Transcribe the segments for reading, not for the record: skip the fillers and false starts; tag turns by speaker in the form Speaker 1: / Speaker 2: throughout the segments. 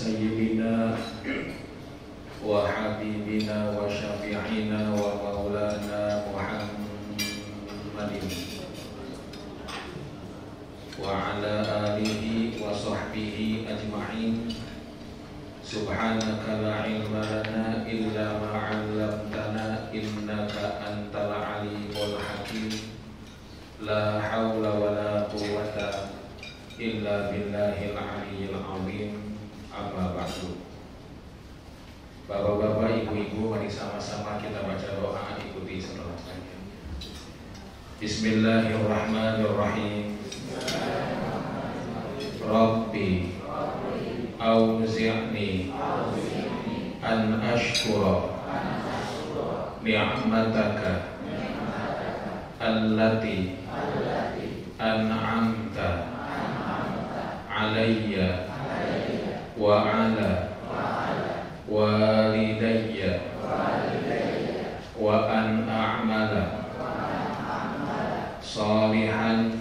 Speaker 1: Sayyidina wa habibina wa syafi'ina wa maulana Muhammadin wa ala alihi wa sahbihi ajma'in. Subhanaka la ilma lana illa ma 'allamtana innaka antal alimul hakim. La haula wa la quwwata illa billahil aliyyil azim. Amma ba'du. Bapak-bapak, ibu-ibu, mari sama-sama kita baca doa, ikuti setelah saya. Bismillahirrahmanirrahim. Rabbi auzi'ni an ashkura ni'mataka allati an'amta alayya wa ala walidayya wa an a'mala salihan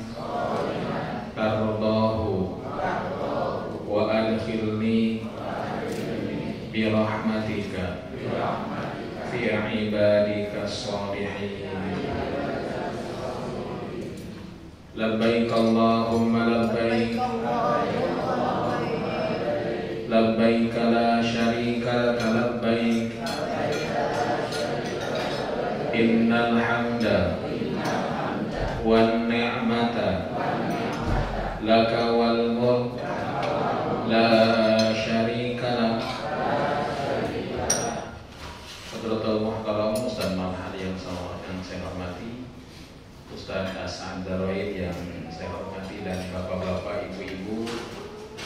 Speaker 1: tardahu wa adkhilni bi rahmatika fi ibadika salihin. Labbaik Allahumma labbaik labbaik la syarika laka labbaik innal hamda wan ni'mata laka wal mulk la syarika lak. Hadratul Muhtaram Ustaz Mahal yang saya hormati, Ustaz Hasan Daroid yang saya hormati, dan bapak-bapak, ibu-ibu,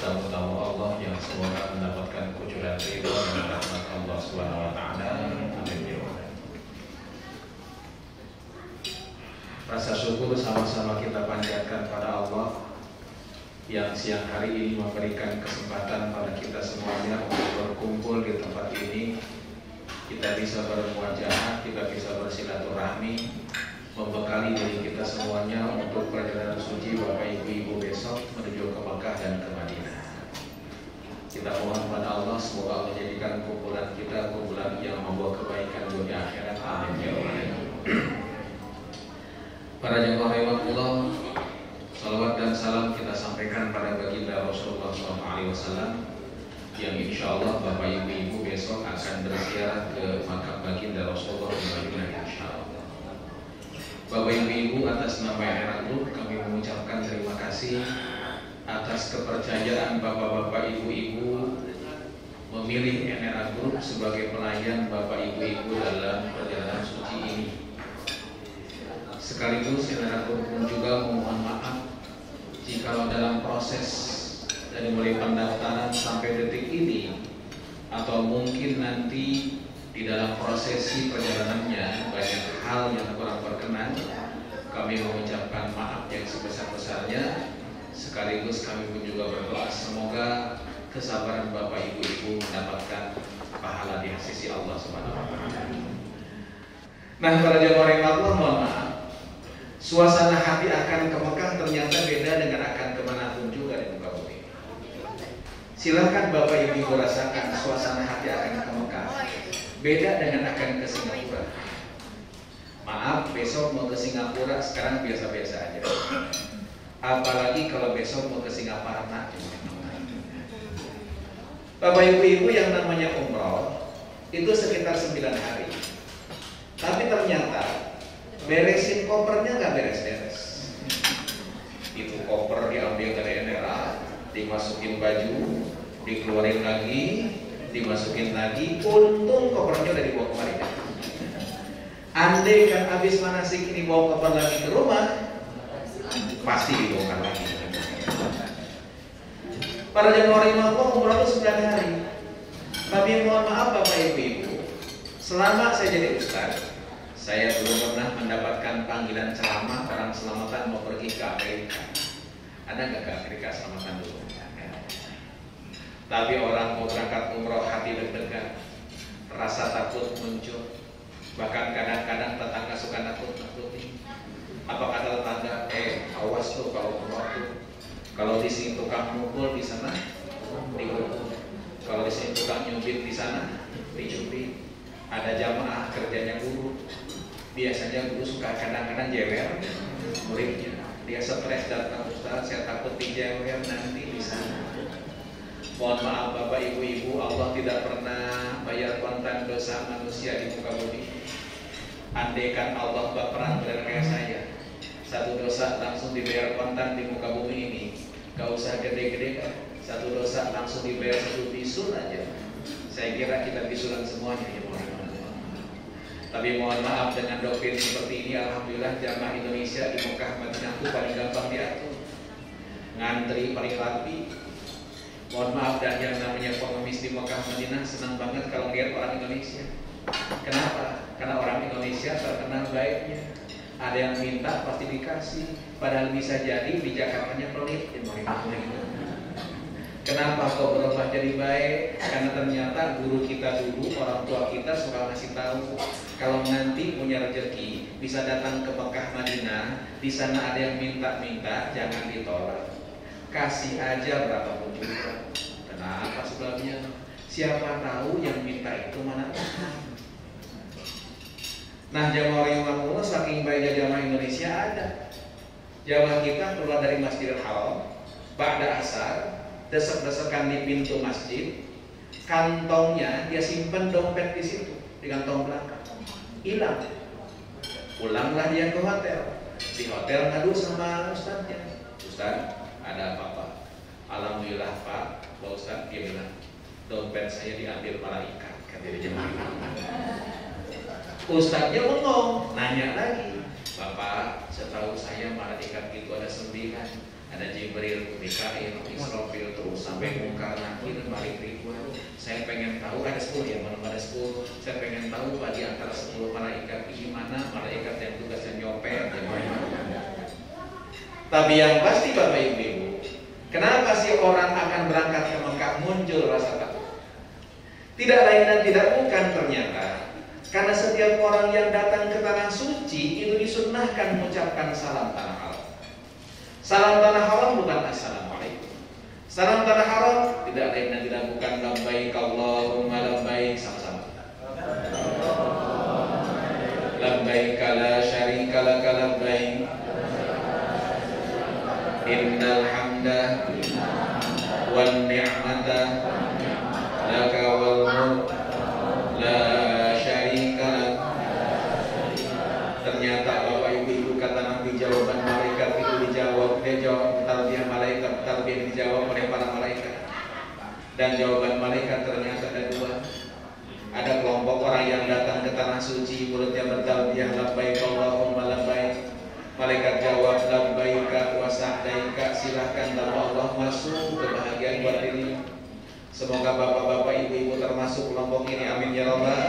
Speaker 1: tamu-tamu Allah yang semoga mendapatkan kucuran ridho dan rahmat Allah Subhanahu wa taala. Amin. Rasa syukur sama-sama kita panjatkan pada Allah yang siang hari ini memberikan kesempatan pada kita semuanya untuk berkumpul di tempat ini. Kita bisa bermuajahah, kita bisa bersilaturahmi, membekali diri kita semuanya untuk perjalanan suci Bapak Ibu besok menuju ke Mekah dan ke Madinah. Kita mohon kepada Allah semoga Allah jadikan kumpulan kita kumpulan yang membawa kebaikan dunia akhirat. Amin ya Allah. Para jemaah rahimahullah, salawat dan salam kita sampaikan pada baginda Rasulullah SAW yang insya Allah Bapak Ibu besok akan berziarah ke makam baginda Rasulullah di Madinah insya Allah. Bapak Ibu, atas nama Era Group kami mengucapkan terima kasih atas kepercayaan Bapak-bapak, Ibu-ibu memilih Era Group sebagai pelayan Bapak Ibu dalam perjalanan suci ini. Sekaligus Era Group pun juga memohon maaf jika dalam proses dari mulai pendaftaran sampai detik ini atau mungkin nanti di dalam prosesi perjalanannya banyak hal yang kurang berkenan, kami mengucapkan maaf yang sebesar-besarnya. Sekaligus kami pun juga berdoa semoga kesabaran Bapak Ibu mendapatkan pahala di sisi Allah Subhanahu wa taala. Nah, para jemaah yang Allah, mohon maaf, suasana hati akan ke Mekah ternyata beda dengan akan kemanapun juga di muka bumi. Silakan Bapak Ibu merasakan suasana hati akan ke Mekah beda dengan akan ke Singapura. Maaf, besok mau ke Singapura sekarang biasa-biasa aja. Apalagi kalau besok mau ke Singapura. Bapak Ibu yang namanya umroh itu sekitar 9 hari. Tapi ternyata beresin kopernya nggak beres-beres. Itu koper diambil dari endera, dimasukin baju, dikeluarin lagi, dimasukin lagi. Untung kopernya udah dibawa kemari. Andai kan habis manasik ini bawa koper lagi ke rumah, pasti dibongkar lagi. Para jemaah Allah, umrah itu 9 hari. Tapi mohon maaf Bapak Ibu, selama saya jadi ustaz, saya belum pernah mendapatkan panggilan ceramah orang selamatan mau pergi ke Amerika. Ada nggak ke Amerika selamatan dulu? Tapi orang mau berangkat umroh hati deg-degan, rasa takut muncul. Bahkan kadang-kadang tetangga suka nakut-nakutin. Apa kata tetangga? Awas tuh kalau umroh tuh, kalau di sini tukang mukul di sana dipukul. Kalau di sini tukang nyubit, di sana dicubit. Ada jamaah kerjanya guru. Biasanya guru suka kadang-kadang jewer muridnya. Dia stres datang, Ustaz, saya takut dijewer nanti di sana. Mohon maaf Bapak Ibu-ibu, Allah tidak pernah bayar kontan dosa manusia di muka bumi. Andaikan Allah baperan benar kayak saya, satu dosa langsung dibayar kontan di muka bumi ini, gak usah gede-gede kan? Satu dosa langsung dibayar satu bisul aja. Saya kira kita bisulan semuanya ya mohon. Tapi mohon maaf, dengan doktrin seperti ini, alhamdulillah jamaah Indonesia di Mekah Madinah itu paling gampang diatur, ngantri paling rapi. Mohon maaf, dan yang namanya pengemis di Mekah Madinah senang banget kalau lihat orang Indonesia. Kenapa? Karena orang Indonesia terkenal baiknya. Ada yang minta pasti dikasih, padahal bisa jadi di Jakartanya pelit. Kenapa kok berubah jadi baik? Karena ternyata guru kita dulu, orang tua kita suka ngasih tahu, kalau nanti punya rezeki bisa datang ke Mekah Madinah, di sana ada yang minta-minta, jangan ditolak. Kasih aja berapapun juga. Kenapa sebabnya? Siapa tahu yang minta itu mana? Nah, jamaah rahimahullah, saking baiknya jamaah Indonesia ada. Jamaah kita keluar dari Masjidil Haram, ba'da asar, desek-desekan di pintu masjid, kantongnya dia simpen dompet di situ, di kantong belakang. Hilang. Pulanglah dia ke hotel. Di hotel ngadu sama ustaznya. Ustaz, ada apa-apa? Alhamdulillah Pak Ustaz, dia bilang dompet saya diambil malaikat, kata dia jemaah. Ustaznya bengong, nanya lagi, Bapak, setahu saya malaikat itu ada 9, ada Jibril, Mikail, Israfil, terus sampai Munkar, Nakir, Malik, Ridwan. Saya pengen tahu, ada 10 ya, mana ada 10. Saya pengen tahu di antara 10 malaikat ini mana malaikat yang tugasnya nyopet, Tapi yang pasti Bapak Ibu, kenapa sih orang akan berangkat ke Mekah muncul rasa takut? Tidak lain dan tidak bukan ternyata karena setiap orang yang datang ke tanah suci itu disunnahkan mengucapkan salam tanah haram. Salam tanah haram bukan assalamualaikum. Salam tanah haram tidak lain dan tidak bukan labbaik Allahumma labbaik, sama-sama. Labbaik la syarika laka labbaik. Innal hamda wan ni'mata laka wal mulk la syarika lak. Ternyata Bapak Ibu kata Nabi, jawaban malaikat itu dijawab, dia jawab talbiyah malaikat, talbiyah dijawab oleh para malaikat. Dan jawaban malaikat ternyata ada 2. Ada kelompok orang yang datang ke tanah suci, mulutnya bertalbiyah labbaik Allahumma labbaik. Malaikat jawab labbaika wa sa'daika, silahkan tanpa Allah masuk kebahagiaan buat diri. Semoga bapak-bapak ibu-ibu termasuk kelompok ini, amin ya rabbal.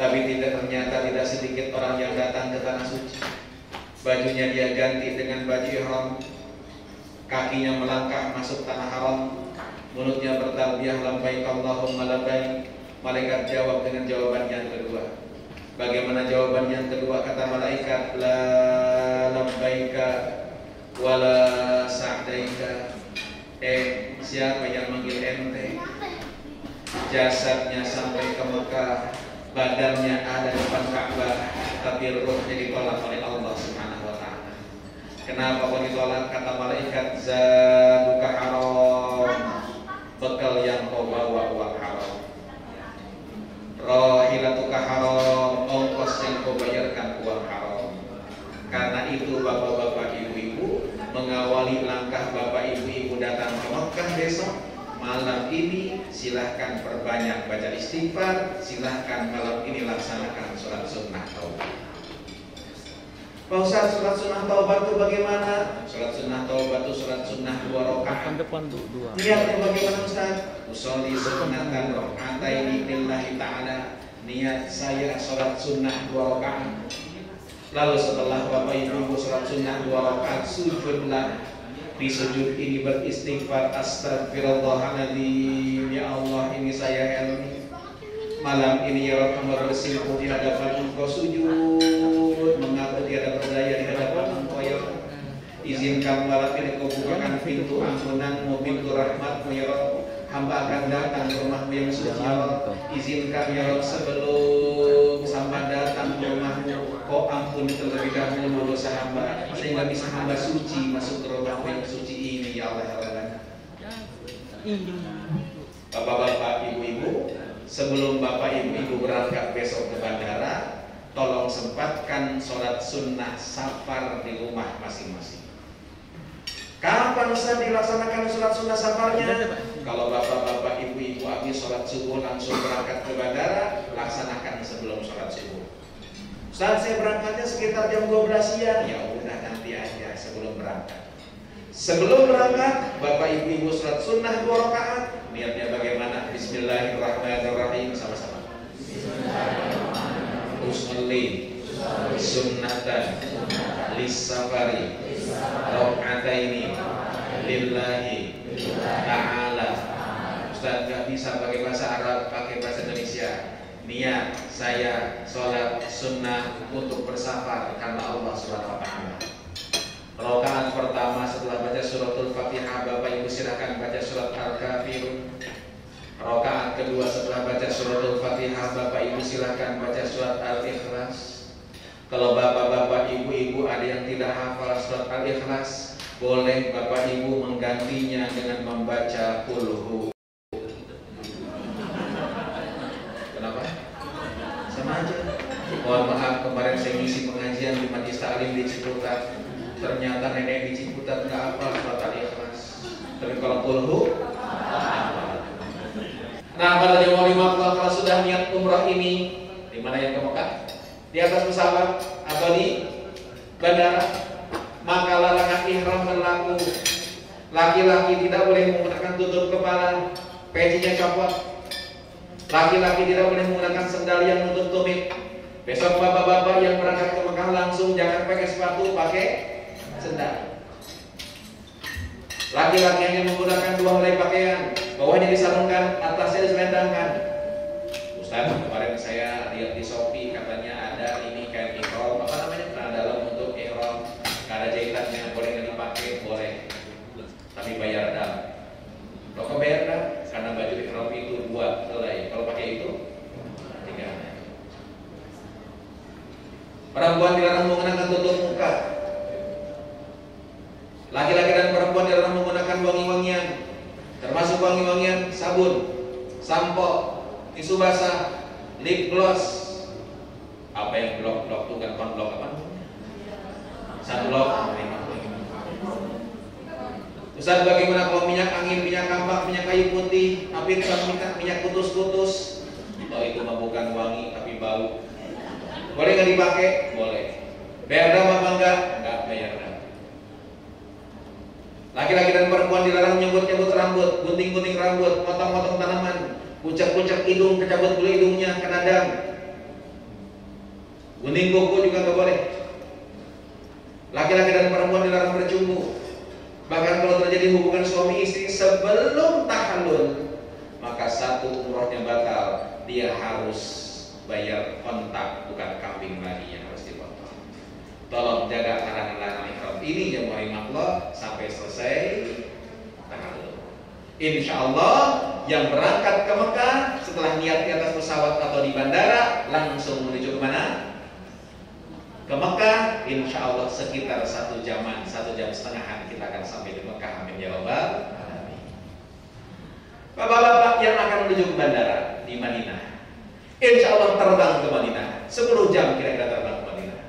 Speaker 1: Tapi ternyata tidak sedikit orang yang datang ke tanah suci, bajunya dia ganti dengan baju ihram, kakinya melangkah masuk tanah haram, mulutnya bertalbiyah labbaik Allahumma labbaik. Malaikat jawab dengan jawaban yang kedua. Bagaimana jawaban yang kedua? Kata malaikat, la labbaika wala sa'daika. Siapa yang manggil ente? Jasadnya sampai ke Mekah, badannya ada di depan Ka'bah, tapi ruhnya ditolak oleh Allah Subhanahu wa ta'ala. Kenapa kok ditolak? Kata malaikat, zaduka haram, bekal yang kau bawa uang haram. Rahilatuka haram, ongkos yang kau bayarkan uang haram. Karena itu bapak-bapak ibu-ibu, mengawali langkah bapak ibu-ibu datang ke Mekah besok, malam ini silahkan perbanyak baca istighfar, silahkan malam ini laksanakan sholat sunnah taubat. Pak Ustaz, sholat sunnah taubat itu bagaimana? Sholat sunnah taubat itu sholat sunnah 2 rakaat. Niatnya bagaimana Ustaz? Usolli sunnatan raka'ataini lillahi ta'ala. Niat saya sholat sunnah 2 rakaat. Lalu setelah bapak ibu sholat sunnah 2 rakaat, sujudlah. Di sujud ini beristighfar, astagfirullahaladzim, ya Allah ini saya Helmi. Malam ini ya Rabb bersimpuh di hadapan Engkau, sujud mengaku tiada berdaya di hadapan Engkau ya Rabb. Izinkan malam ini Kau bukakan pintu ampunanmu, pintu rahmatmu ya Rabb. hamba akan datang ke rumahmu yang suci ya Allah. Izinkan ya Allah sebelum hamba datang ke rumahmu, kau ampuni terlebih dahulu dosa hamba, sehingga bisa hamba suci masuk ke rumahmu yang suci ini ya Allah. Bapak-bapak, ibu-ibu, sebelum bapak ibu-ibu berangkat besok ke bandara, tolong sempatkan sholat sunnah safar di rumah masing-masing. Kapan Ustaz dilaksanakan sholat sunnah safarnya? Kalau bapak-bapak, ibu-ibu habis sholat subuh langsung berangkat ke bandara, laksanakan sebelum sholat subuh. Ustaz, saya berangkatnya sekitar jam 12 siang. Ya udah, nanti aja sebelum berangkat. Sebelum berangkat, bapak ibu-ibu sholat sunnah 2 rakaat. Niatnya bagaimana? Bismillahirrahmanirrahim, sama-sama. Usolli sunnatan lis-safari rakaataini lillahi ta'ala. Ustaz nggak bisa pakai bahasa Arab, pakai bahasa Indonesia. Niat saya sholat sunnah untuk bersafar karena Allah Subhanahu wa ta'ala. Rakaat pertama setelah baca suratul Fatihah, bapak ibu silakan baca surat Al-Kafirun. Rakaat kedua setelah baca suratul Fatihah, bapak ibu silakan baca surat Al-Ikhlas. Kalau bapak-bapak, ibu-ibu ada yang tidak hafal surat Al-Ikhlas, boleh bapak ibu menggantinya dengan membaca Qul. Kenapa? Sama aja. Mohon maaf, kemarin saya ngisi pengajian di Majlis Ta'lim di Ciputat. Ternyata nenek di Ciputat nggak hafal surat Al-Ikhlas. Tapi kalau Qul nah, pada jemaah Allah, kalau sudah niat umrah ini, di mana yang ke Mekah? Di atas pesawat atau di bandara, maka larangan ihram berlaku. Laki-laki tidak boleh menggunakan tutup kepala, pecinya copot. Laki-laki tidak boleh menggunakan sendal yang nutup tumit. Besok bapak-bapak yang berangkat ke Mekah langsung jangan pakai sepatu, pakai sendal. Laki-laki hanya menggunakan 2 helai pakaian, bawahnya disarungkan, atasnya diselendangkan. Ustaz, kemarin saya lihat di Shopee katanya ada ini kain ihram, apa namanya? Celana dalam untuk ihram, nggak ada jahitannya, boleh nggak dipakai? Boleh, tapi bayar dam. Kok bayar dam? Karena baju ihram itu 2 helai, kalau pakai itu 3 helai. Perempuan dilarang menggunakan tutup muka. Laki-laki dan perempuan dilarang menggunakan wangi-wangian, termasuk wangi-wangian sabun, sampo, tisu basah, lip gloss. Apa yang blok itu kan blok apa? Sunblock. Ustaz, bagaimana kalau minyak angin, minyak kampak, minyak kayu putih, apitkan minyak putus-putus? Oh, itu mah bukan wangi tapi bau. Boleh nggak dipakai? Boleh. Bayar dam apa enggak? Enggak bayar dam. Laki-laki dan perempuan dilarang nyebut-nyebut rambut, gunting-gunting rambut, potong-potong tanaman, pucak-pucak hidung, kecabut bulu hidungnya, kena dam. Gunting kuku juga nggak boleh. Laki-laki dan perempuan dilarang bercumbu. Bahkan kalau terjadi hubungan suami istri sebelum tahallul, maka 1 umrohnya batal. Dia harus bayar kontak, bukan kambing lagi yang harus dipotong. Tolong jaga larangan-larangan ihram ini yang Allah sampai selesai tahallul. Insya Allah yang berangkat ke Mekah setelah niat di atas pesawat atau di bandara langsung menuju ke mana? Ke Mekah. Insya Allah sekitar 1 jaman, 1 jam setengahan kita akan sampai di Mekah. Amin ya Rabbal alamin. Bapak-bapak yang akan menuju ke bandara di Madinah, insya Allah terbang ke Madinah 10 jam kira-kira terbang ke Madinah.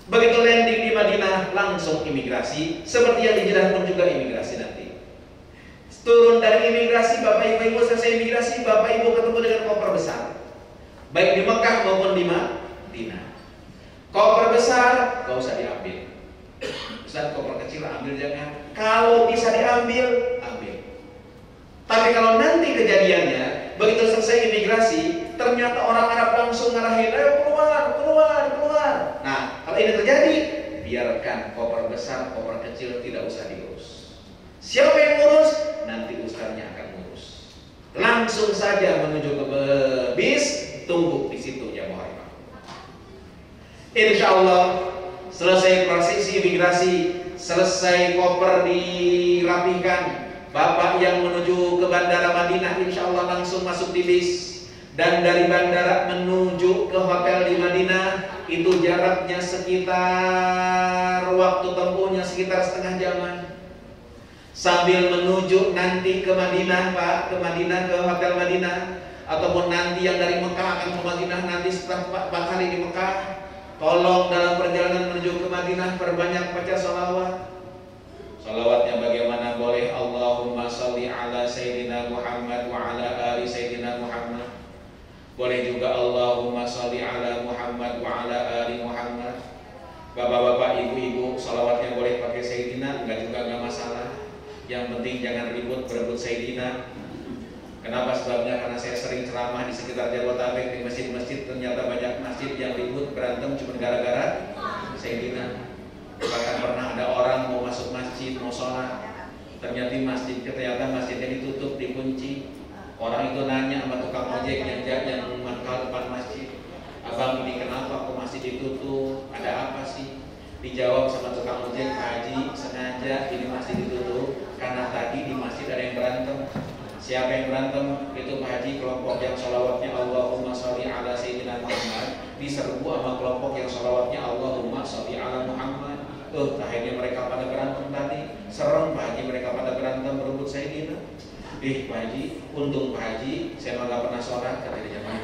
Speaker 1: Begitu landing di Madinah langsung imigrasi, seperti yang di Jeddah pun juga imigrasi nanti. Turun dari imigrasi, bapak ibu selesai imigrasi, bapak ibu ketemu dengan koper besar, baik di Mekah maupun di Madinah. Koper besar gak usah diambil. Ustaz, koper kecil ambil jangan. Kalau bisa diambil, ambil. Tapi kalau nanti kejadiannya begitu selesai imigrasi, ternyata orang Arab langsung ngarahin, ayo keluar, keluar, keluar. Nah, kalau ini terjadi, biarkan koper besar, koper kecil tidak usah diurus. Siapa yang ngurus? Nanti ustaznya akan ngurus. Langsung saja menuju ke bis, tunggu di situ ya mohon. Insya Allah selesai prosesi imigrasi, selesai koper dirapikan, Bapak yang menuju ke Bandara Madinah insya Allah langsung masuk di bis. Dan dari bandara menuju ke hotel di Madinah itu jaraknya sekitar, waktu tempuhnya sekitar setengah jaman. Sambil menuju nanti ke Madinah Pak, ke Madinah, ke hotel Madinah, ataupun nanti yang dari Mekah akan ke Madinah nanti setelah 4 hari di Mekah, tolong dalam perjalanan menuju ke Madinah perbanyak baca sholawat. Salawatnya bagaimana? Boleh Allahumma sholli ala Sayyidina Muhammad wa ala ali Sayyidina Muhammad. Boleh juga Allahumma sholli ala Muhammad wa ala ali Muhammad. Bapak-bapak, ibu-ibu, salawatnya boleh pakai Sayyidina, enggak juga enggak masalah. Yang penting jangan ribut berebut Sayyidina. Kenapa? Sebabnya karena saya sering ceramah di sekitar Jabodetabek di masjid-masjid, ternyata banyak masjid yang ribut berantem cuma gara-gara Sayyidina. Bahkan pernah ada orang mau masuk masjid, mau sholat, ternyata masjidnya ditutup, dikunci. Orang itu nanya sama tukang ojek yang mangkal depan masjid, "Abang, ini kenapa kok masjid ditutup? Ada apa sih?" Dijawab sama tukang ojek, "Pak Haji, sengaja ini masjid ditutup karena tadi di masjid ada yang berantem." Siapa yang berantem? Itu Pak Haji, kelompok yang sholawatnya Allahumma sholli ala Sayyidina Muhammad diserbu sama kelompok yang sholawatnya Allahumma sholli ala Muhammad. Akhirnya mereka pada berantem tadi. Serem Pak Haji, mereka pada berantem berebut Sayyidina. Pak Haji, untung Pak Haji saya malah pernah sholat, kata dia jamaah.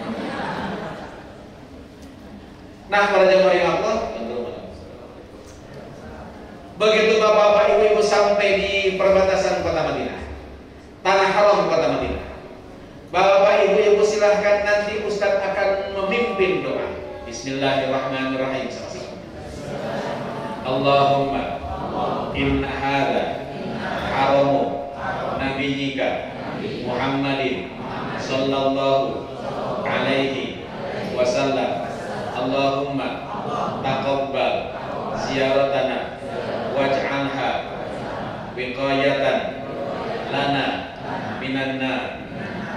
Speaker 1: Nah, para jamaah yang Allah, begitu bapak-bapak, ibu-ibu sampai di perbatasan kota Madinah, tanah haram kota Madinah, bapak ibu-ibu silahkan, nanti Ustadz akan memimpin doa. Bismillahirrahmanirrahim. Allahumma inna hadha haramu nabiyyika Muhammadin sallallahu alaihi wasallam. Allahumma taqabbal ziyaratana waj'alha wiqayatan lana minan nar.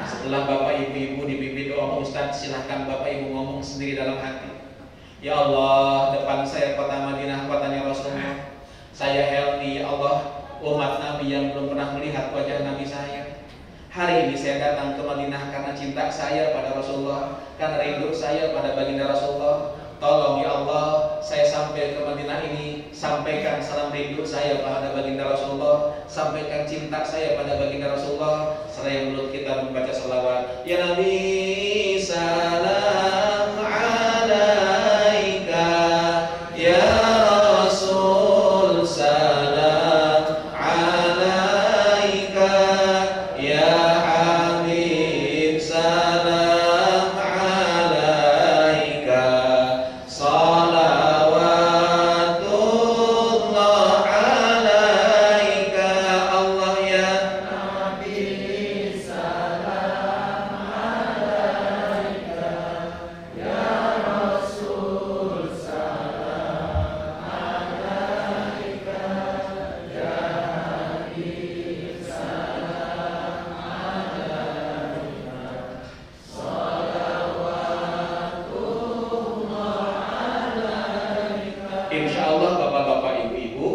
Speaker 1: Setelah bapak ibu-ibu dipimpin doa Ustaz, silahkan bapak ibu ngomong sendiri dalam hati. Ya Allah, depan saya kota Madinah, kotanya Rasulullah. Saya Helmi, ya Allah, umat Nabi yang belum pernah melihat wajah Nabi saya. Hari ini saya datang ke Madinah karena cinta saya pada Rasulullah, karena rindu saya pada baginda Rasulullah. Tolong ya Allah, saya sampai ke Madinah ini, sampaikan salam rindu saya pada baginda Rasulullah, sampaikan cinta saya pada baginda Rasulullah. Seraya mulut kita membaca salawat. Ya Nabi, salam alaika, ya Rasul, salam alaika, ya Habib, salam alaika, salawatullah alaika. Allah ya Nabi, salam alaika, ya Rasul, salam alaika, ya Habib, salam alaika, salawatullah alaika. Insya Allah bapak-bapak ibu-ibu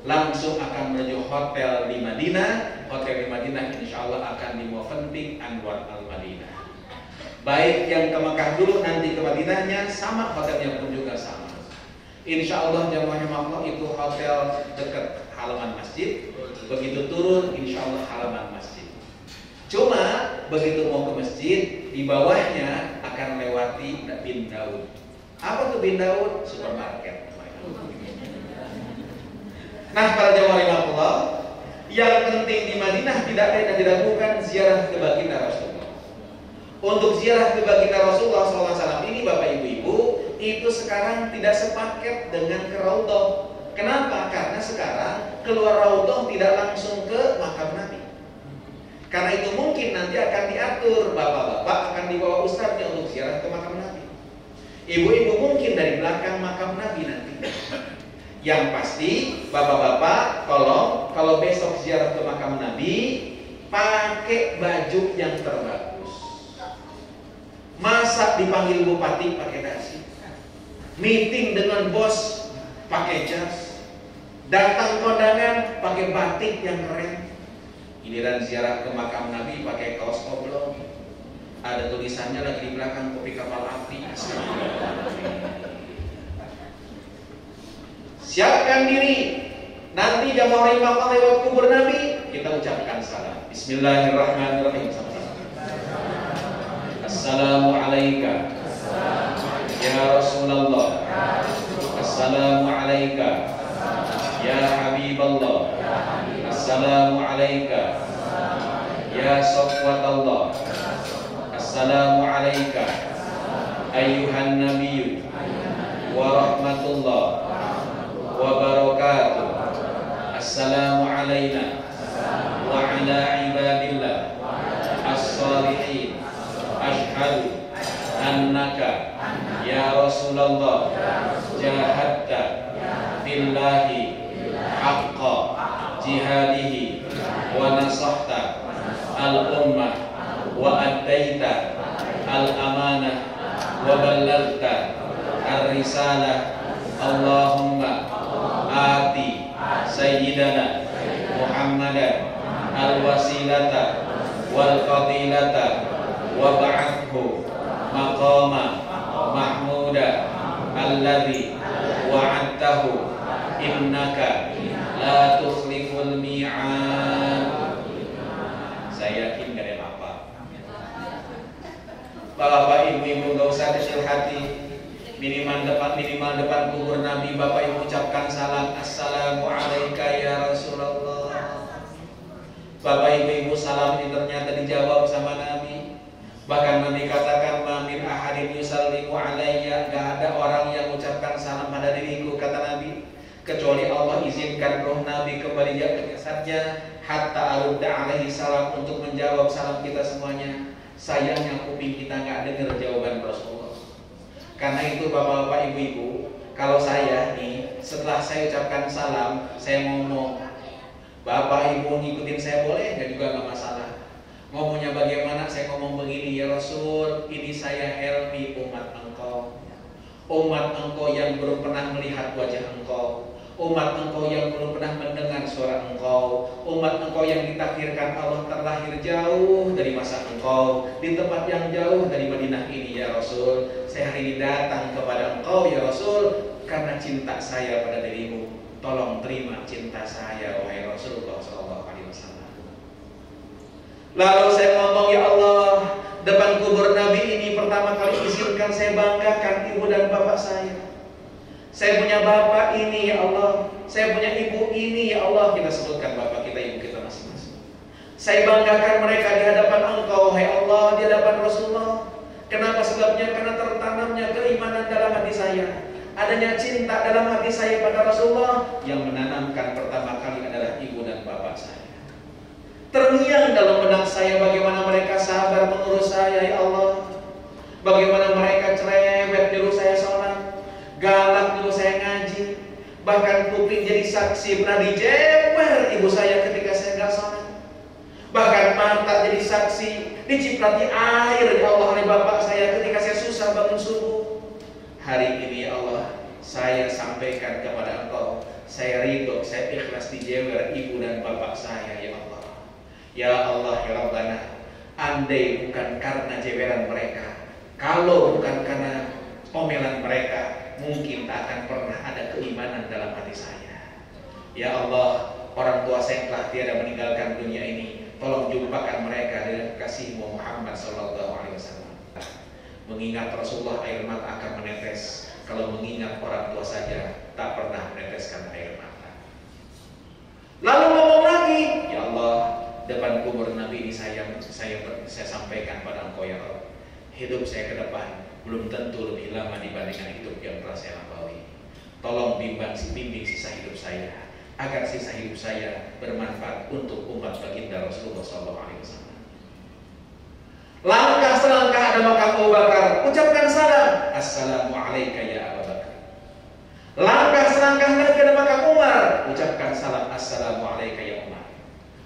Speaker 1: langsung akan menuju hotel di Madinah. Hotel di Madinah insya Allah akan di Movenpick Anwar Al Madinah. Baik yang ke Mekah dulu, nanti ke Madinahnya sama, hotelnya pun juga sama. Insya Allah jamaah Allah, itu hotel dekat halaman masjid. Begitu turun insya Allah halaman masjid. Cuma begitu mau ke masjid, di bawahnya akan lewati Bin Daud. Apa tuh Bin Daud? Supermarket. Nah, para jamaah Allah, yang penting di Madinah tidak lain dan tidak bukan ziarah ke baginda Rasulullah. Untuk ziarah ke baginda Rasulullah SAW ini bapak ibu-ibu, itu sekarang tidak sepaket dengan ke Raudhah. Kenapa? Karena sekarang keluar Raudhah tidak langsung ke makam Nabi. Karena itu mungkin nanti akan diatur, bapak-bapak akan dibawa ustadznya untuk ziarah ke makam Nabi. Ibu-ibu mungkin dari belakang makam Nabi nanti. Yang pasti bapak-bapak tolong kalau besok ziarah ke makam Nabi pakai baju yang terbagus. Masa dipanggil bupati pakai dasi, meeting dengan bos pakai jas, datang kondangan pakai batik yang keren. Giliran ziarah ke makam Nabi pakai kaos oblong. Ada tulisannya lagi di belakang kopi kapal api. Siapkan diri. Nanti jamaah imam lewat kubur Nabi, kita ucapkan salam. Bismillahirrahmanirrahim. Assalamualaikum ya Rasulullah. Assalamualaikum ya Habiballah. Assalamualaikum ya Safwatallah. Assalamualaikum ayyuhan nabiyyu wa rahmatullah wa barakatuh. Assalamu alayna wa ala ibadillah as-salihin. Ashhadu annaka ya Rasulullah jahadta billahi haqqa jihadihi wa nasahta al-ummah wa addaita al-amanah wa ballagta ar-risalah. Allahumma ati sayyidana Muhammadan al-wasilata wal fadilata wa ba'athu maqama mahmuda alladhi wa'adtahu innaka la tukhliful mi'ad. Saya yakin gak ada apa-apa. Bapak ibu gak usah kecil hati. Minimal depan kubur Nabi Bapak Ibu ucapkan salam. Assalamualaikum ya Rasulullah. Bapak Ibu salam ini ternyata dijawab sama Nabi. Bahkan Nabi katakan mamin ahadin yusallimu alayya, gak ada orang yang mengucapkan salam pada diriku, kata Nabi, kecuali Allah izinkan roh Nabi kembali ke jasadnya hatta arudda alaihi salam, untuk menjawab salam kita semuanya. Sayangnya kuping kita gak dengar jawaban Rasulullah. Karena itu bapak-bapak ibu-ibu, kalau saya nih setelah saya ucapkan salam, saya ngomong, bapak ibu ngikutin saya boleh nggak, juga nggak masalah. Ngomongnya bagaimana? Saya ngomong begini, ya Rasul, ini saya Helmi, umat engkau, umat engkau yang belum pernah melihat wajah engkau, umat engkau yang belum pernah mendengar suara engkau, umat engkau yang ditakdirkan Allah terlahir jauh dari masa engkau, di tempat yang jauh dari Madinah ini, ya Rasul. Saya hari ini datang kepada engkau, ya Rasul, karena cinta saya pada dirimu. Tolong terima cinta saya, wahai Rasulullah SAW. Lalu saya ngomong, ya Allah, depan kubur Nabi ini pertama kali izinkan saya banggakan ibu dan bapak saya. Saya punya bapak ini, ya Allah. Saya punya ibu ini, ya Allah. Kita sebutkan bapak kita, ibu kita masing-masing. Saya banggakan mereka di hadapan engkau, hai Allah, di hadapan Rasulullah. Kenapa sebabnya? Karena tertanamnya keimanan dalam hati saya, adanya cinta dalam hati saya pada Rasulullah. Yang menanamkan pertama kali adalah ibu dan bapak saya. Terngiang dalam benak saya bagaimana mereka sabar mengurus saya, ya Allah. Bagaimana mereka cerewet nyuruh saya sholat, galak nyuruh saya ngaji. Bahkan kuping jadi saksi pernah dijewer ibu saya ketika saya nggak sholat. Bahkan mata jadi saksi diciprati air, ya Allah, oleh bapak saya ketika saya susah bangun subuh. Hari ini, ya Allah, saya sampaikan kepada engkau, saya ridho, saya ikhlas dijewer ibu dan bapak saya, ya Allah. Ya Allah, ya Rabbana, andai bukan karena jeweran mereka, kalau bukan karena omelan mereka, mungkin tak akan pernah ada keimanan dalam hati saya. Ya Allah, orang tua saya telah tiada meninggalkan dunia ini. Tolong jumpakan mereka dengan kasih-Mu Muhammad SAW. Mengingat Rasulullah air mata akan menetes. Kalau mengingat orang tua saja tak pernah meneteskan air mata. Lalu ngomong lagi, ya Allah, depan kubur Nabi ini saya sampaikan pada engkau, ya Allah. Hidup saya ke depan belum tentu lebih lama dibandingkan hidup yang telah saya lampaui. Tolong bimbing sisa hidup saya, agar sisa hidup saya bermanfaat untuk umat baginda Rasulullah SAW. Langkah selangkah ada makam Abu Bakar, ucapkan salam, Assalamualaikum ya Abu Bakar. Langkah selangkah lagi ada makam Umar, ucapkan salam, Assalamualaikum ya Umar.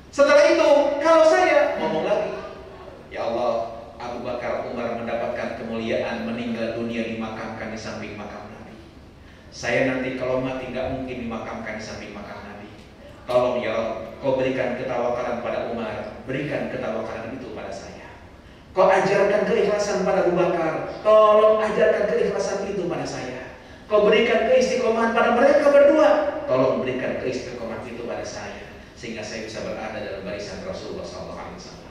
Speaker 1: Setelah itu, kalau saya ngomong lagi, ya Allah, Abu Bakar, Umar mendapatkan kemuliaan meninggal dunia dimakamkan di samping makam Nabi. Saya nanti kalau mati nggak mungkin dimakamkan di samping makam Nabi. Tolong ya Rabb, Kau berikan ketawakalan pada Umar, berikan ketawakalan itu pada saya. Kau ajarkan keikhlasan pada Abu Bakar, tolong ajarkan keikhlasan itu pada saya. Kau berikan keistiqomahan pada mereka berdua, tolong berikan keistiqomahan itu pada saya, sehingga saya bisa berada dalam barisan Rasulullah SAW.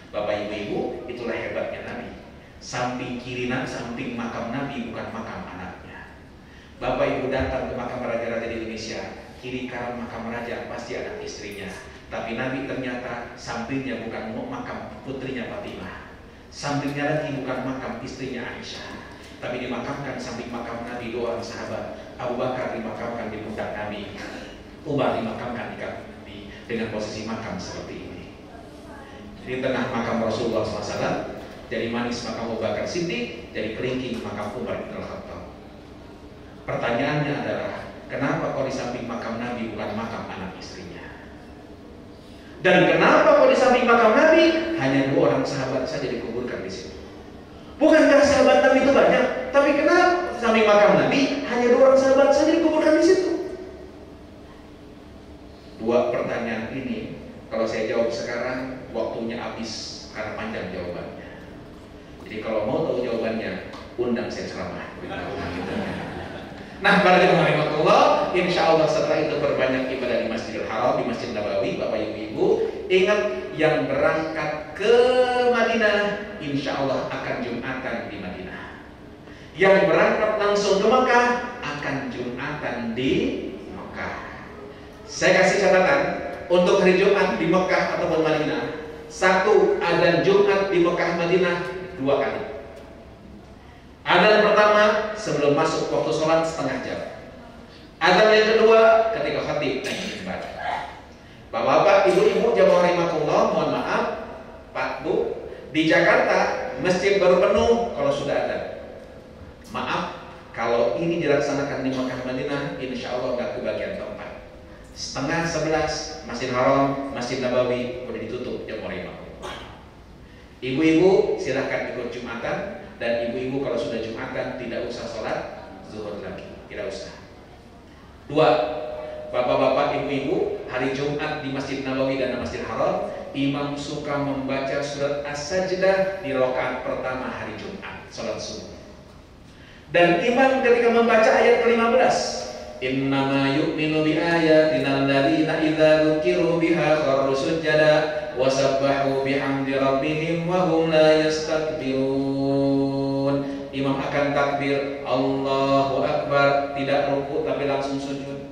Speaker 1: Bapak Ibu, itulah hebatnya Nabi. Samping kiri, samping makam Nabi bukan makam anaknya. Bapak Ibu datang ke makam raja-raja di Indonesia, kiri kanan makam raja pasti anak istrinya. Tapi Nabi ternyata sampingnya bukan makam putrinya Fatimah, sampingnya lagi bukan makam istrinya Aisyah, tapi dimakamkan samping makam Nabi dua orang sahabat. Abu Bakar dimakamkan di pundak Nabi, Umar dimakamkan di dengan posisi makam seperti ini. Di tengah makam Rasulullah SAW, dari manis makam Abu Bakar Siddiq, dari kelingking makam Umar bin Khattab. Pertanyaannya adalah, kenapa kok di samping makam Nabi bukan makam anak istrinya? Dan kenapa kok di samping makam Nabi hanya dua orang sahabat saja dikuburkan di situ? Bukankah sahabat Nabi itu banyak? Tapi kenapa di samping makam Nabi hanya dua orang sahabat saja dikuburkan di situ? Dua pertanyaan ini kalau saya jawab sekarang waktunya habis karena panjang jawabannya. Jadi kalau mau tahu jawabannya, undang saya ceramah. Nah, para rahmatullah, insya Allah setelah itu berbanyak ibadah di Masjidil Haram, di Masjid Nabawi, Bapak Ibu, ingat yang berangkat ke Madinah, insya Allah akan Jumatan di Madinah. Yang berangkat langsung ke Mekah akan Jumatan di Mekah. Saya kasih catatan untuk hari Jumat di Mekah ataupun Madinah. Satu, adzan Jumat di Mekah Madinah 2 kali. Adzan pertama sebelum masuk waktu sholat setengah jam. Adzan yang kedua ketika khatib naik mimbar. Bapak-bapak, ibu-ibu jamaah rahimakumullah, mohon maaf, Pak Bu, di Jakarta masjid baru penuh kalau sudah ada. Maaf, kalau ini dilaksanakan di Mekah Madinah, insya Allah nggak kebagian tempat. 10:30 Masjid Haram, Masjid Nabawi udah ditutup jamaah rahimakumullah. Ibu-ibu silahkan ikut Jumatan. Dan ibu-ibu kalau sudah Jumatan tidak usah sholat zuhur lagi, tidak usah. 2, bapak-bapak, ibu-ibu, hari Jumat di Masjid Nabawi dan Masjid Haram, imam suka membaca surat As-Sajdah di rakaat pertama hari Jumat, sholat subuh. Dan imam ketika membaca ayat ke-15, innama yu'minu bi ayatina alladzina idza dzukiru biha kharru sujada wa sabbahu bihamdi rabbihim wa hum la yastakbirun. Imam akan takbir Allahu Akbar, tidak rukuk tapi langsung sujud.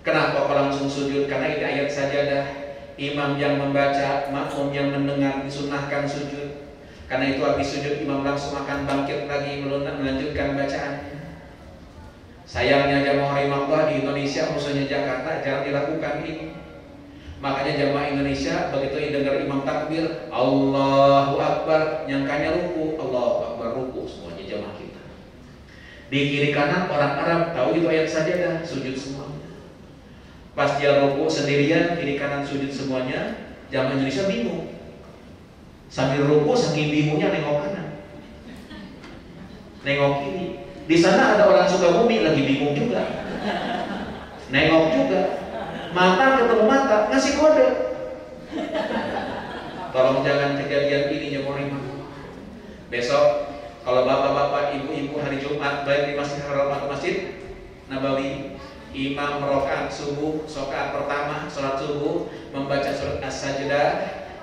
Speaker 1: Kenapa kok langsung sujud? Karena ini ayat sajadah. Imam yang membaca, makmum yang mendengar disunahkan sujud. Karena itu habis sujud imam langsung akan bangkit lagi melanjutkan bacaannya. Sayangnya jamaah rahimakumullah di Indonesia, khususnya Jakarta, jarang dilakukan ini. Makanya jamaah Indonesia begitu dengar imam takbir Allahu Akbar, nyangkanya ruku, Allahu Akbar ruku semuanya jamaah kita. Di kiri kanan orang Arab tahu itu ayat sajadah, sujud semuanya. Pas dia ruku sendirian, kiri kanan sujud semuanya, jamaah Indonesia bingung. Sambil ruku saking bingungnya nengok kanan, nengok kiri. Di sana ada orang Sukabumi lagi bingung juga, nengok juga. Mata ketemu mata, ngasih kode. Tolong jangan kejadian ini jemaah rahimakumullah. Besok kalau bapak-bapak, ibu-ibu hari Jumat baik di Masjid Haram atau Masjid Nabawi, imam rakaat subuh, rakaat pertama salat subuh membaca surat As-Sajdah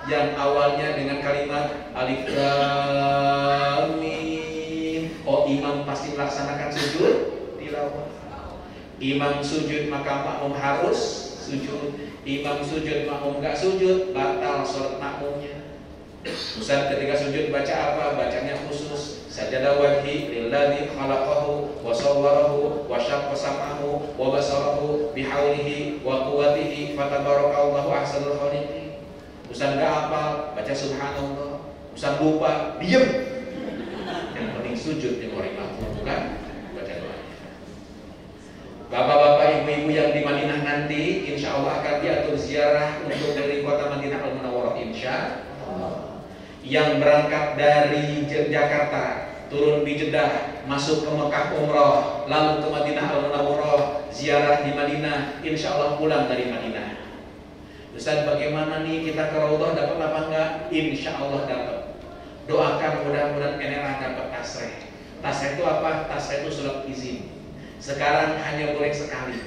Speaker 1: yang awalnya dengan kalimat Alif Lam Mim. Oh, imam pasti melaksanakan sujud tilawah. Imam sujud maka makmum harus sujud. Imam sujud, makmum enggak sujud, batal sholat makmumnya. Ustaz ketika sujud baca apa? Bacanya khusus. Sajada wajhi lilladzi khalaqahu wa sawwarahu wa syaqqa sam'ahu wa basarahu bihaulihi wa quwwatihi fatabarakallahu ahsanul khaliqin. Ustaz enggak apa? Baca subhanallah. Ustaz lupa, diam. Yang penting sujud yang orang bukan baca doa. Bapak-bapak, ibu-ibu yang di Madinah nanti, insya Allah akan diatur ziarah untuk dari kota Madinah Al-Munawwarah, insya Allah. Yang berangkat dari Jakarta, turun di Jeddah, masuk ke Mekah umroh, lalu ke Madinah Al-Munawwarah, ziarah di Madinah, insya Allah pulang dari Madinah. Ustaz, bagaimana nih kita ke Raudhah, dapat apa enggak? Insya Allah dapat. Doakan mudah-mudahan Enera dapat tasreh. Tasreh itu apa? Tasreh itu surat izin. Sekarang hanya boleh sekali.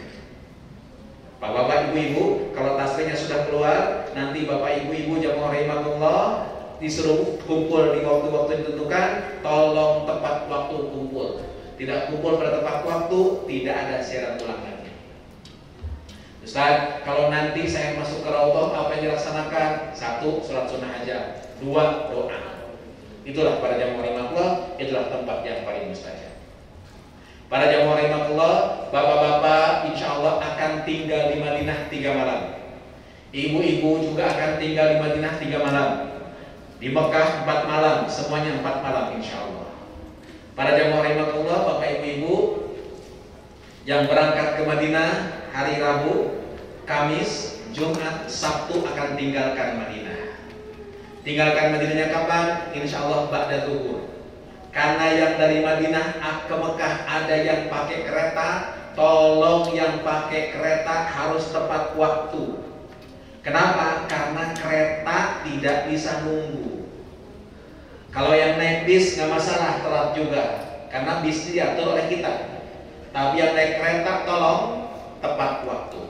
Speaker 1: Bapak ibu-ibu, kalau tasrehnya sudah keluar, nanti bapak ibu-ibu jamaah rahimakumullah disuruh kumpul di waktu-waktu ditentukan. Tolong tepat waktu kumpul. Tidak kumpul pada tepat waktu, tidak ada siaran ulang lagi. Ustaz, kalau nanti saya masuk ke Raudhah, apa yang dilaksanakan? 1, sholat sunnah aja. 2, doa. Itulah para jamaah rahimakumullah, itulah tempat yang paling mustajab. Para jamaah rahimakumullah, bapak-bapak insya Allah akan tinggal di Madinah 3 malam. Ibu-ibu juga akan tinggal di Madinah 3 malam. Di Mekah 4 malam, semuanya 4 malam insya Allah. Para jamaah rahimakumullah, bapak ibu-ibu yang berangkat ke Madinah hari Rabu, Kamis, Jumat, Sabtu akan tinggalkan Madinah. Tinggalkan Madinahnya kapan? Insya Allah ba'da zuhur. Karena yang dari Madinah ke Mekah ada yang pakai kereta, tolong yang pakai kereta harus tepat waktu. Kenapa? Karena kereta tidak bisa nunggu. Kalau yang naik bis nggak masalah, telat juga, karena bis diatur oleh kita. Tapi yang naik kereta tolong tepat waktu.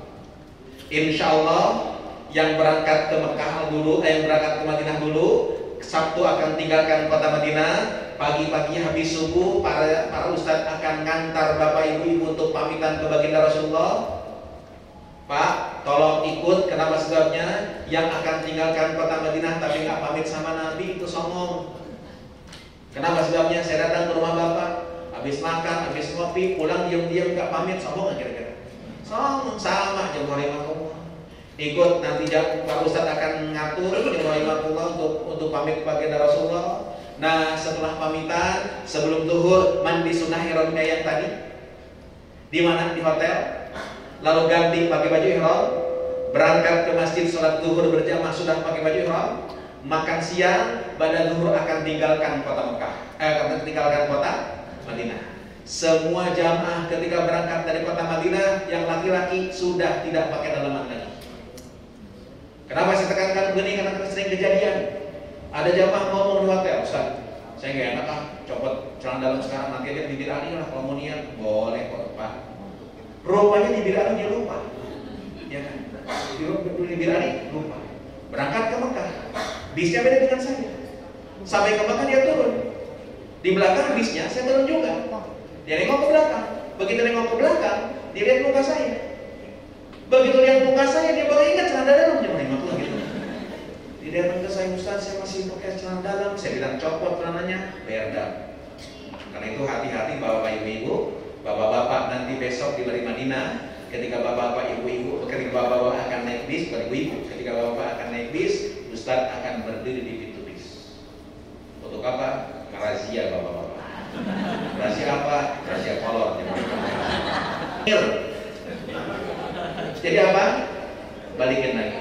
Speaker 1: Insya Allah yang berangkat ke Mekah dulu, yang berangkat ke Madinah dulu, Sabtu akan tinggalkan kota Madinah. Pagi-pagi habis subuh, para ustadz akan ngantar bapak ibu-ibu untuk pamitan ke baginda Rasulullah. Pak, tolong ikut. Kenapa sebabnya? Yang akan tinggalkan kota Madinah tapi nggak pamit sama Nabi itu songong. Kenapa sebabnya? Saya datang ke rumah bapak, habis makan, habis ngopi, pulang diam-diam nggak pamit, sombong nggak kira-kira? Sombong, sama jamaah rahimakumullah. Ikut nanti Pak Ustadz akan ngatur jamaah rahimakumullah untuk pamit ke baginda Rasulullah. Nah, setelah pamitan, sebelum zuhur mandi sunnah ihram yang tadi. Di mana? Di hotel. Lalu ganti pakai baju ihram, berangkat ke masjid sholat zuhur berjamaah sudah pakai baju ihram. Makan siang, pada zuhur akan tinggalkan kota Mekah, akan tinggalkan kota Madinah. Semua jamaah ketika berangkat dari kota Madinah, yang laki-laki sudah tidak pakai dalaman lagi. Kenapa saya tekankan begini? Karena sering kejadian. Ada jamaah ngomong di hotel, Ustaz, saya nggak enak copot celana dalam sekarang, nanti aja bibir Ali lah kalau mau niat. Boleh kok Pak. Rupanya bibir Ali dia lupa, ya kan? Bibir Ali lupa. Berangkat ke Mekah, bisnya beda dengan saya. Sampai ke Mekah dia turun. Di belakang bisnya saya turun juga. Dia nengok ke belakang. Begitu nengok ke belakang, dia lihat muka saya. Begitu lihat muka saya, dia baru ingat celana dalam. Dia nengok lagi. Dia datang ke saya, Ustaz, saya masih pakai celana dalam. Saya bilang copot celananya, berda. Karena itu hati-hati bapak ibu-ibu, bapak-bapak nanti besok di Madinah. Ketika bapak-bapak ibu-ibu, ketika bapak-bapak akan naik bis, bukan ibu-ibu, ketika bapak akan naik bis, Ustaz akan berdiri di pintu bis. Untuk apa? Merazia bapak-bapak. Razia apa? Razia kolor. Jadi apa? Balikin lagi.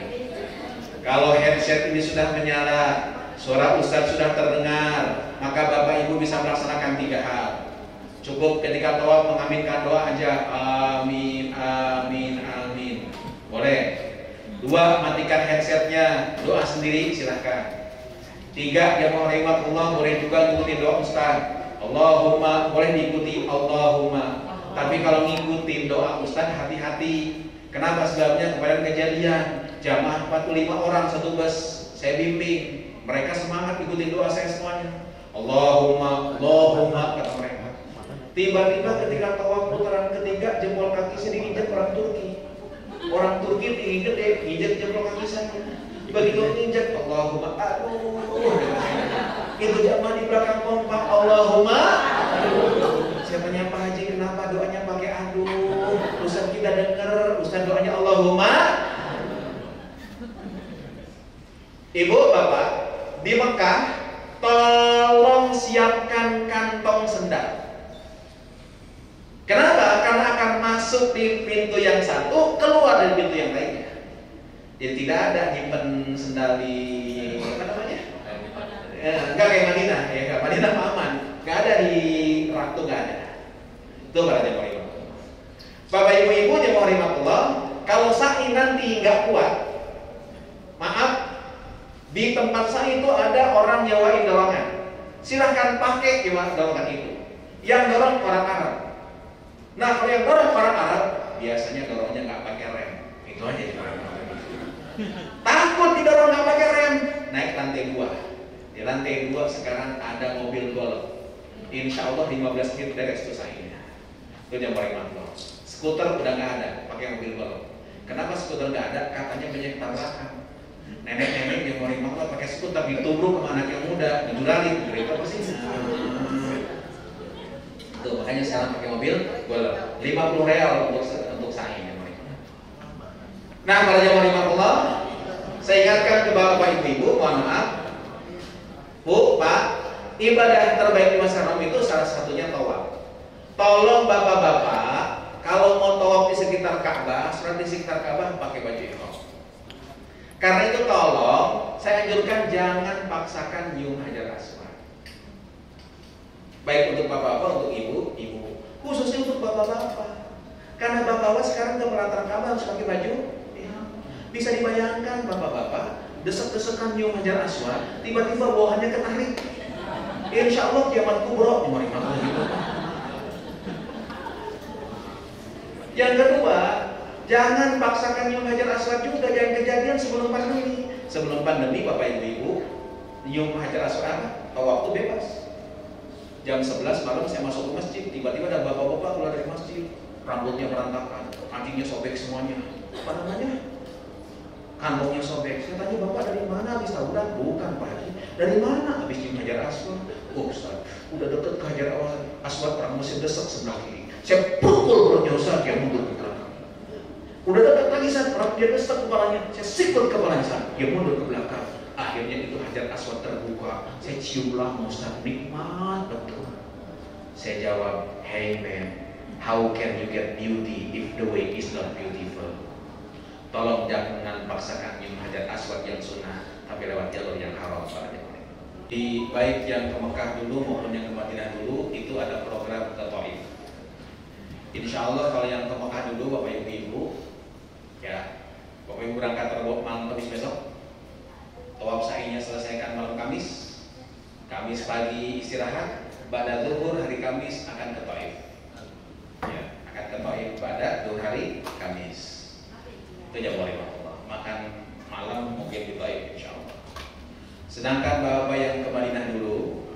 Speaker 1: Kalau headset ini sudah menyala, suara Ustaz sudah terdengar, maka bapak ibu bisa melaksanakan 3 hal. Cukup ketika tawaf mengaminkan doa aja, amin, amin, amin. Boleh. 2, matikan headsetnya, doa sendiri silahkan. 3, jamaah rahimakumullah boleh juga ngikutin doa Ustaz. Allahumma, boleh diikuti Allahumma. Tapi kalau ngikutin doa Ustaz hati-hati. Kenapa? Sebabnya kemarin kejadian jamaah 45 orang satu bus, saya bimbing, mereka semangat ikutin doa saya semuanya. Allahumma, Allahumma kata mereka. Tiba-tiba ketika tawaf putaran ketiga, jempol kaki saya diinjak orang Turki. Orang Turki injek jempol kaki saya. Begitu injak, Allahumma, aduh. Itu jamaah di belakang kompak, Allahumma. Saya tanya Pak Haji, kenapa doanya pakai aduh? Ustaz kita dengar, Ustaz doanya Allahumma. Ibu, bapak, di Mekah, tolong siapkan kantong sendal. Kenapa? Karena akan masuk di pintu yang satu, keluar dari pintu yang lainnya. Jadi tidak ada nyimpen sendal di apa namanya? Enggak kayak Madinah, ya Madinah aman. Enggak ada di rak tuh, enggak ada. Itu para jamaah. Bapak ibu-ibu Kalau sa'i nanti nggak kuat, maaf, di tempat sa'i itu ada orang nyewain dorongan. Silahkan pakai dorongan itu. Yang dorong orang Arab. Nah, kalau yang dorong orang Arab, biasanya dorongnya nggak pakai rem. Itu aja. Takut didorong nggak pakai rem, naik lantai 2. Di lantai 2 sekarang ada mobil golf. Insya Allah 15 menit beres tuh sa'inya. Itu yang paling mantap. Skuter udah nggak ada, pakai mobil golf. Kenapa skuter nggak ada? Katanya banyak tabrakan. Nenek-nenek yang mau rimah pakai skuter ditubruk sama anak yang muda, dijuralin, mereka pasti. Tuh makanya sekarang pakai mobil golf. 50 real untuk sa'inya. Nah, para jamaah rahimahullah, saya ingatkan ke bapak ibu, mohon maaf, Bu, Pak, ibadah terbaik di masa Ramadan itu salah satunya tawaf. Tolong bapak-bapak, kalau mau tawaf di sekitar Ka'bah, sholat di sekitar Ka'bah pakai baju ihram. Karena itu tolong, saya anjurkan jangan paksakan nyium hajar aswad. Baik untuk bapak-bapak, untuk ibu, khususnya untuk bapak-bapak. Karena bapak-bapak sekarang ke pelataran Ka'bah harus pakai baju. Bisa dibayangkan bapak-bapak desek-desekan nyium hajar aswad, tiba-tiba bawahannya ketarik. Insya Allah kiamat kubro. Yang kedua, jangan paksakan nyium hajar aswad juga. Jangan kejadian sebelum pandemi. Sebelum pandemi bapak ibu nyium hajar aswad waktu bebas. Jam 11 malam saya masuk ke masjid, tiba-tiba ada bapak-bapak keluar dari masjid, rambutnya berantakan, kakinya sobek semuanya. Apa namanya? Kantongnya sobek. Saya tanya, bapak dari mana habis tawuran? Bukan Pak Haji. Dari mana habis nyium hajar aswad? Oh Ustaz, udah deket ke hajar aswad, orang Mesir desek sebelah kiri. Saya pukul perutnya Ustaz, dia mundur ke belakang. Udah deket lagi Ustaz, orang dia desek kepalanya. Saya sikut kepalanya Ustaz, dia mundur ke belakang. Akhirnya itu hajar aswad terbuka. Saya cium lama Ustaz, nikmat betul. Saya jawab, hey man, how can you get beauty if the way is not beautiful? Tolong jangan paksakan nyium hajar aswad yang sunnah, tapi lewat jalur yang haram para jemaah. Di baik yang ke Mekah dulu maupun yang ke Madinah dulu itu ada program ke Taif. Insya Allah kalau yang ke Mekah dulu bapak ibu, ya bapak ibu berangkat malam Kamis besok, tawaf sa'inya selesaikan malam Kamis, Kamis pagi istirahat, pada zuhur hari Kamis akan ke Taif. Ya, akan ke Taif pada zuhur hari Kamis. Itu jam Allah. Makan malam mungkin di Taif insya Allah. Sedangkan bapak yang ke Madinah dulu,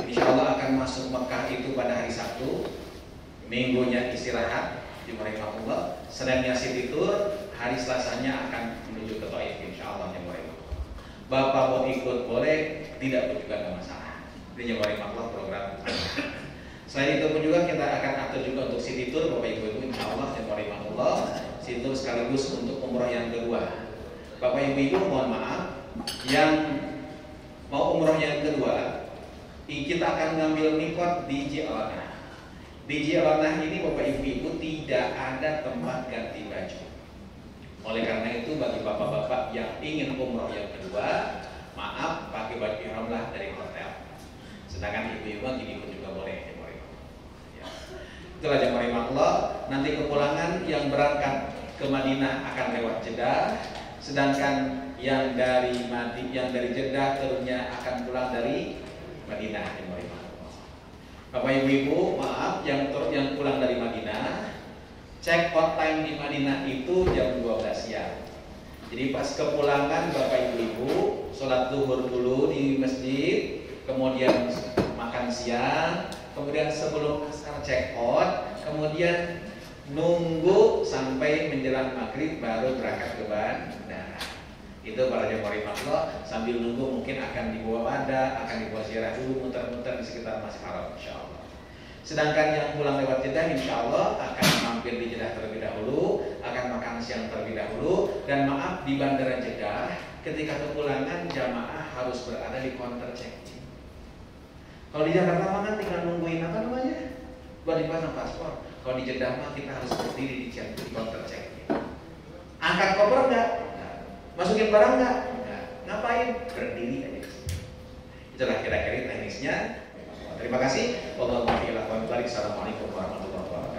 Speaker 1: insya Allah akan masuk Mekah itu pada hari Sabtu, minggunya istirahat di Allah, Seninnya city tour, hari Selasanya akan menuju ke Taif insya Allah. Bapak mau ikut boleh, tidak pun juga ada masalah. Ini Allah program. Selain itu pun juga kita akan atur juga untuk city tour bapak ibu insya Allah Allah. Situ sekaligus untuk umroh yang kedua. Bapak ibu mohon maaf, yang mau umroh yang kedua, kita akan ngambil mikot di Ji'lanah. Di Ji'lanah ini bapak ibu tidak ada tempat ganti baju. Oleh karena itu bagi bapak-bapak yang ingin umroh yang kedua, maaf pakai baju ihramlah dari hotel. Sedangkan ibu-ibu gini pun juga boleh. Itulah jemaah Allah. Nanti kepulangan yang berangkat ke Madinah akan lewat Jeddah, sedangkan yang dari Jeddah turunnya akan pulang dari Madinah. Bapak ibu maaf yang pulang dari Madinah, check out time di Madinah itu jam 12 siang. Jadi pas kepulangan bapak ibu sholat zuhur dulu di masjid, kemudian makan siang, kemudian sebelum check out, kemudian nunggu sampai menjelang maghrib baru berangkat ke bandara. Itu para jemaah Allah sambil nunggu mungkin akan dibawa wada, akan dibawa ziarah dulu, muter-muter di sekitar Masjid Haram insya Allah. Sedangkan yang pulang lewat Jeddah insya Allah akan mampir di Jeddah terlebih dahulu, akan makan siang terlebih dahulu, dan maaf di bandara Jeddah ketika kepulangan jamaah harus berada di counter check-in. Kalau di Jakarta mah kan tinggal nungguin apa namanya? Buat dipasang paspor. Kalau di Jeddah mah kita harus berdiri di counter check-in. Angkat koper enggak? Masukin barang enggak? Ngapain? Berdiri aja. Itulah kira-kira teknisnya. Terima kasih. Wassalamualaikum warahmatullahi wabarakatuh.